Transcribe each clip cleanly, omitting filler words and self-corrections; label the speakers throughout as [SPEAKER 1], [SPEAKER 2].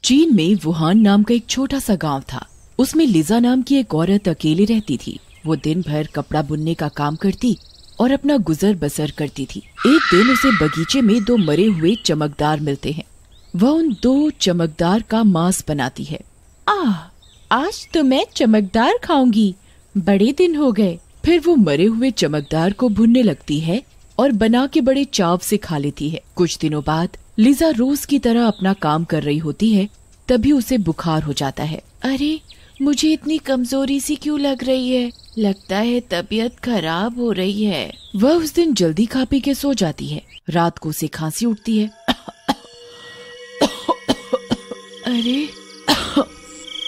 [SPEAKER 1] चीन में वुहान नाम का एक छोटा सा गांव था। उसमें लिजा नाम की एक औरत अकेली रहती थी। वो दिन भर कपड़ा बुनने का काम करती और अपना गुजर बसर करती थी। एक दिन उसे बगीचे में 2 मरे हुए चमकदार मिलते हैं। वह उन 2 चमकदार का मांस बनाती है। आज तो मैं चमकदार खाऊंगी, बड़े दिन हो गए। फिर वो मरे हुए चमकदार को भुनने लगती है और बना के बड़े चाव से खा लेती है। कुछ दिनों बाद लिजा रोज की तरह अपना काम कर रही होती है, तभी उसे बुखार हो जाता है। अरे, मुझे इतनी कमजोरी सी क्यों लग रही है? लगता है तबीयत खराब हो रही है। वह उस दिन जल्दी खा पी के सो जाती है। रात को उसे खांसी उठती है। अरे,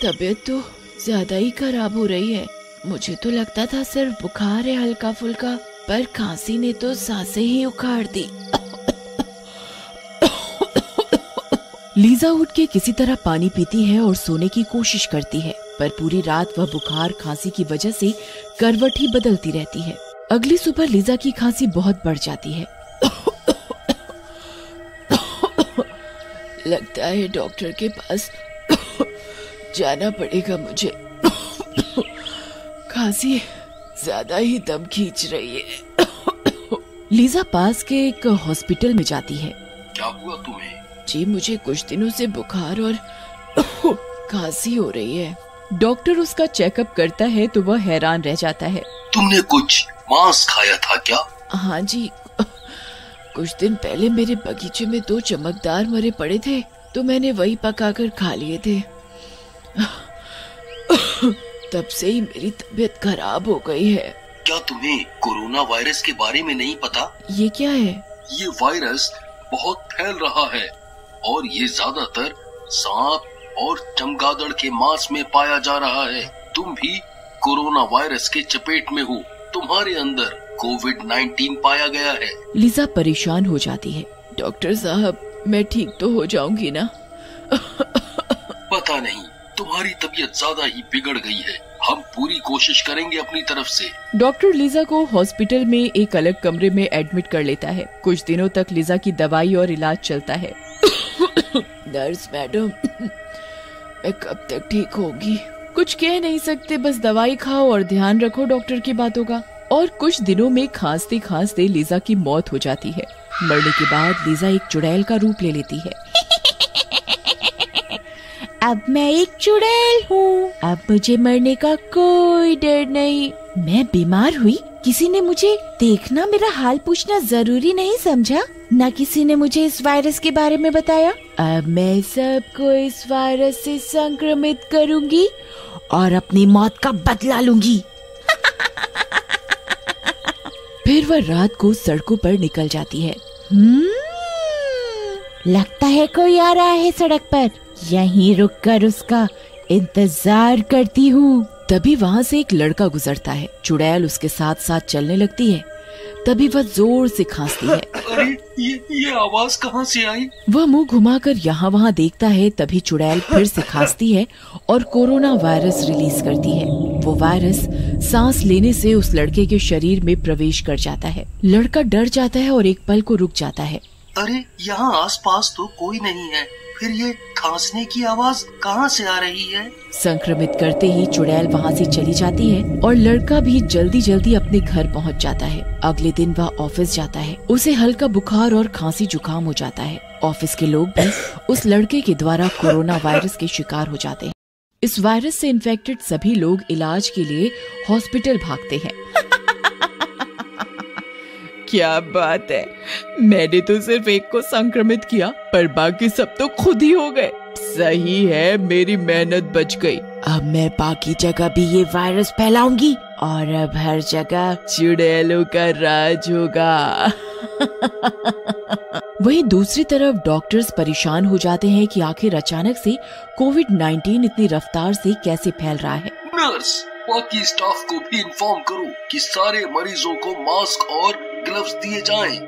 [SPEAKER 1] तबीयत तो ज्यादा ही खराब हो रही है। मुझे तो लगता था सिर्फ बुखार है हल्का फुल्का, पर खांसी ने तो सांसें ही उखाड़ दी। लीजा उठ के किसी तरह पानी पीती है और सोने की कोशिश करती है, पर पूरी रात वह बुखार खांसी की वजह से करवट ही बदलती रहती है। अगली सुबह लीजा की खांसी बहुत बढ़ जाती है। लगता है डॉक्टर के पास जाना पड़ेगा मुझे। खांसी ज्यादा ही दम खींच रही है। लीजा पास के एक हॉस्पिटल में जाती है।
[SPEAKER 2] क्या हुआ तुम्हें?
[SPEAKER 1] जी, मुझे कुछ दिनों से बुखार और खांसी हो रही है। डॉक्टर उसका चेकअप करता है तो वह हैरान रह जाता है।
[SPEAKER 2] तुमने कुछ मांस खाया था क्या?
[SPEAKER 1] हाँ जी, कुछ दिन पहले मेरे बगीचे में 2 चमकदार मरे पड़े थे, तो मैंने वही पकाकर खा लिए थे। तब से ही मेरी तबीयत खराब हो गई है।
[SPEAKER 2] क्या तुम्हें कोरोना वायरस के बारे में नहीं पता?
[SPEAKER 1] ये क्या है?
[SPEAKER 2] ये वायरस बहुत फैल रहा है और ये ज्यादातर सांप और चमगादड़ के मांस में पाया जा रहा है। तुम भी कोरोना वायरस के चपेट में हो। तुम्हारे अंदर कोविड-19 पाया गया है।
[SPEAKER 1] लीजा परेशान हो जाती है। डॉक्टर साहब, मैं ठीक तो हो जाऊंगी ना?
[SPEAKER 2] पता नहीं, तुम्हारी तबीयत ज्यादा ही बिगड़ गई है। हम पूरी कोशिश करेंगे अपनी तरफ से।
[SPEAKER 1] डॉक्टर लीजा को हॉस्पिटल में एक अलग कमरे में एडमिट कर लेता है। कुछ दिनों तक लीजा की दवाई और इलाज चलता है। नर्स मैडम, मैं कब तक ठीक होगी? कुछ कह नहीं सकते, बस दवाई खाओ और ध्यान रखो डॉक्टर की बातों का। और कुछ दिनों में खांसते खांसते लीजा की मौत हो जाती है। मरने के बाद लीजा एक चुड़ैल का रूप ले लेती है। अब मैं एक चुड़ैल हूँ, अब मुझे मरने का कोई डर नहीं। मैं बीमार हुई, किसी ने मुझे देखना मेरा हाल पूछना जरूरी नहीं समझा, न किसी ने मुझे इस वायरस के बारे में बताया। अब मैं सबको इस वायरस से संक्रमित करूंगी और अपनी मौत का बदला लूंगी। फिर वह रात को सड़कों पर निकल जाती है। लगता है कोई आ रहा है सड़क पर, यहीं रुककर उसका इंतजार करती हूँ। तभी वहाँ से एक लड़का गुजरता है। चुड़ैल उसके साथ साथ चलने लगती है। तभी वह जोर से खांसती है।
[SPEAKER 2] अरे, ये आवाज कहाँ से आई?
[SPEAKER 1] वह मुंह घुमाकर यहाँ वहाँ देखता है। तभी चुड़ैल फिर से खांसती है और कोरोना वायरस रिलीज करती है। वो वायरस सांस लेने से उस लड़के के शरीर में प्रवेश कर जाता है। लड़का डर जाता है और एक पल को रुक जाता है।
[SPEAKER 2] अरे, यहाँ आसपास तो कोई नहीं है, फिर ये खांसने की आवाज कहाँ से आ रही है?
[SPEAKER 1] संक्रमित करते ही चुड़ैल वहाँ से चली जाती है और लड़का भी जल्दी जल्दी अपने घर पहुँच जाता है। अगले दिन वह ऑफिस जाता है। उसे हल्का बुखार और खांसी जुकाम हो जाता है। ऑफिस के लोग भी उस लड़के के द्वारा कोरोना वायरस के शिकार हो जाते हैं। इस वायरस से इन्फेक्टेड सभी लोग इलाज के लिए हॉस्पिटल भागते हैं। क्या बात है, मैंने तो सिर्फ एक को संक्रमित किया, पर बाकी सब तो खुद ही हो गए। सही है, मेरी मेहनत बच गई। अब मैं बाकी जगह भी ये वायरस फैलाऊंगी और अब हर जगह चुड़ैलों का राज होगा। वहीं दूसरी तरफ डॉक्टर्स परेशान हो जाते हैं कि आखिर अचानक से कोविड-19 इतनी रफ्तार से कैसे फैल रहा है।
[SPEAKER 2] नर्स, बाकी स्टाफ को भी इन्फॉर्म करो कि सारे मरीजों को मास्क और ग्लव्स दिए जाएं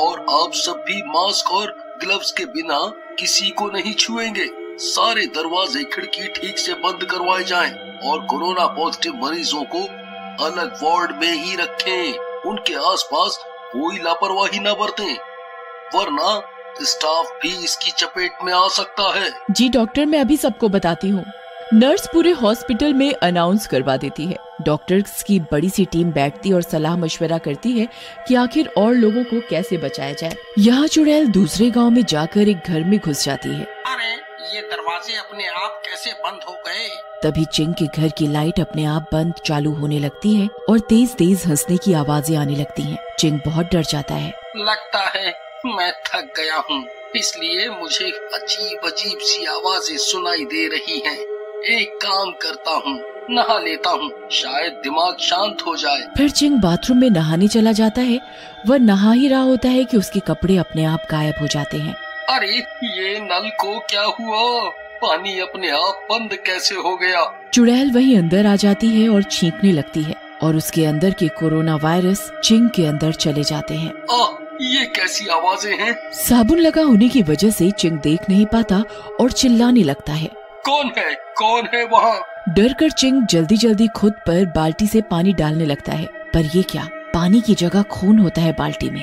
[SPEAKER 2] और आप सब भी मास्क और ग्लव्स के बिना किसी को नहीं छुएंगे। सारे दरवाजे खिड़की ठीक से बंद करवाए जाएं और कोरोना पॉजिटिव मरीजों को अलग वार्ड में ही रखें। उनके आसपास कोई लापरवाही न बरतें, वरना स्टाफ भी इसकी चपेट में आ सकता है।
[SPEAKER 1] जी डॉक्टर, मैं अभी सबको बताती हूँ। नर्स पूरे हॉस्पिटल में अनाउंस करवा देती है। डॉक्टर्स की बड़ी सी टीम बैठती और सलाह मशवरा करती है कि आखिर और लोगों को कैसे बचाया जाए। यहाँ चुड़ैल दूसरे गांव में जाकर एक घर में घुस जाती है।
[SPEAKER 3] अरे ये दरवाजे अपने आप कैसे बंद हो गए?
[SPEAKER 1] तभी चिंग के घर की लाइट अपने आप बंद चालू होने लगती है और तेज तेज हंसने की आवाजें आने लगती हैं। चिंग बहुत डर जाता है।
[SPEAKER 3] लगता है मैं थक गया हूँ, इसलिए मुझे अजीब अजीब सी आवाजें सुनाई दे रही हैं। एक काम करता हूँ, नहा लेता हूँ, शायद दिमाग शांत हो जाए।
[SPEAKER 1] फिर चिंग बाथरूम में नहाने चला जाता है। वह नहा ही रहा होता है कि उसके कपड़े अपने आप गायब हो जाते हैं।
[SPEAKER 2] अरे ये नल को क्या हुआ? पानी अपने आप बंद कैसे हो गया?
[SPEAKER 1] चुड़ैल वहीं अंदर आ जाती है और छींकने लगती है और उसके अंदर के कोरोना वायरस चिंग के अंदर चले जाते हैं।
[SPEAKER 2] ये कैसी आवाजें हैं?
[SPEAKER 1] साबुन लगा होने की वजह से चिंग देख नहीं पाता और चिल्लाने लगता है।
[SPEAKER 2] कौन है वहाँ?
[SPEAKER 1] डर कर चिंग जल्दी जल्दी खुद पर बाल्टी से पानी डालने लगता है, पर ये क्या, पानी की जगह खून होता है बाल्टी में।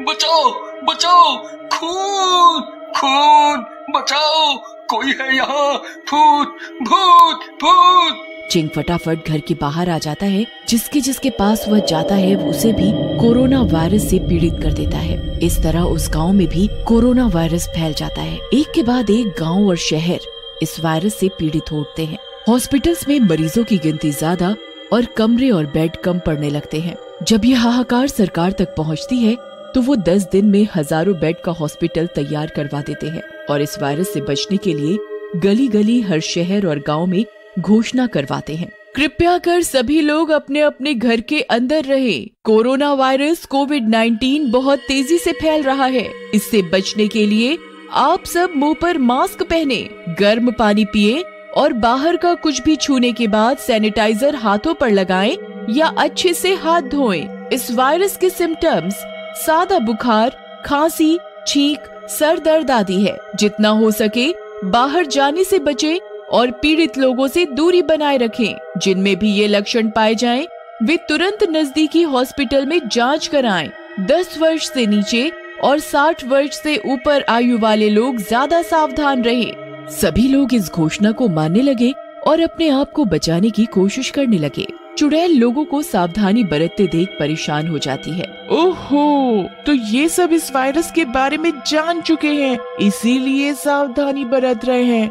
[SPEAKER 2] बचाओ बचाओ, खून खून, बचाओ, कोई है यहाँ, भूत भूत भूत।
[SPEAKER 1] चिंग फटाफट घर के बाहर आ जाता है। जिसके पास वह जाता है उसे भी कोरोना वायरस से पीड़ित कर देता है। इस तरह उस गांव में भी कोरोना वायरस फैल जाता है। एक के बाद एक गांव और शहर इस वायरस से पीड़ित हो उठते हैं। हॉस्पिटल्स में मरीजों की गिनती ज्यादा और कमरे और बेड कम पड़ने लगते हैं। जब यह हाहाकार सरकार तक पहुंचती है तो वो 10 दिन में हजारों बेड का हॉस्पिटल तैयार करवा देते हैं और इस वायरस से बचने के लिए गली गली हर शहर और गांव में घोषणा करवाते हैं, कृपया कर सभी लोग अपने अपने घर के अंदर रहें। कोरोना वायरस कोविड-19 बहुत तेजी से फैल रहा है। इससे बचने के लिए आप सब मुंह पर मास्क पहने, गर्म पानी पिए और बाहर का कुछ भी छूने के बाद सैनिटाइजर हाथों पर लगाएं या अच्छे से हाथ धोएं। इस वायरस के सिम्टम्स सादा बुखार, खांसी, छींक, सर दर्द आदि है। जितना हो सके बाहर जाने से बचें और पीड़ित लोगों से दूरी बनाए रखें। जिनमें भी ये लक्षण पाए जाएं, वे तुरंत नजदीकी हॉस्पिटल में जांच कराएं। 10 वर्ष से नीचे और 60 वर्ष से ऊपर आयु वाले लोग ज्यादा सावधान रहें। सभी लोग इस घोषणा को मानने लगे और अपने आप को बचाने की कोशिश करने लगे। चुड़ैल लोगों को सावधानी बरतते देख परेशान हो जाती है।
[SPEAKER 4] ओहो, तो ये सब इस वायरस के बारे में जान चुके हैं, इसीलिए सावधानी बरत रहे हैं।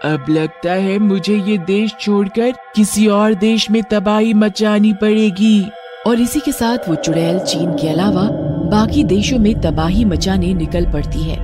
[SPEAKER 4] अब लगता है मुझे ये देश छोड़कर किसी और देश में तबाही मचानी पड़ेगी।
[SPEAKER 1] और इसी के साथ वो चुड़ैल चीन के अलावा बाकी देशों में तबाही मचाने निकल पड़ती है।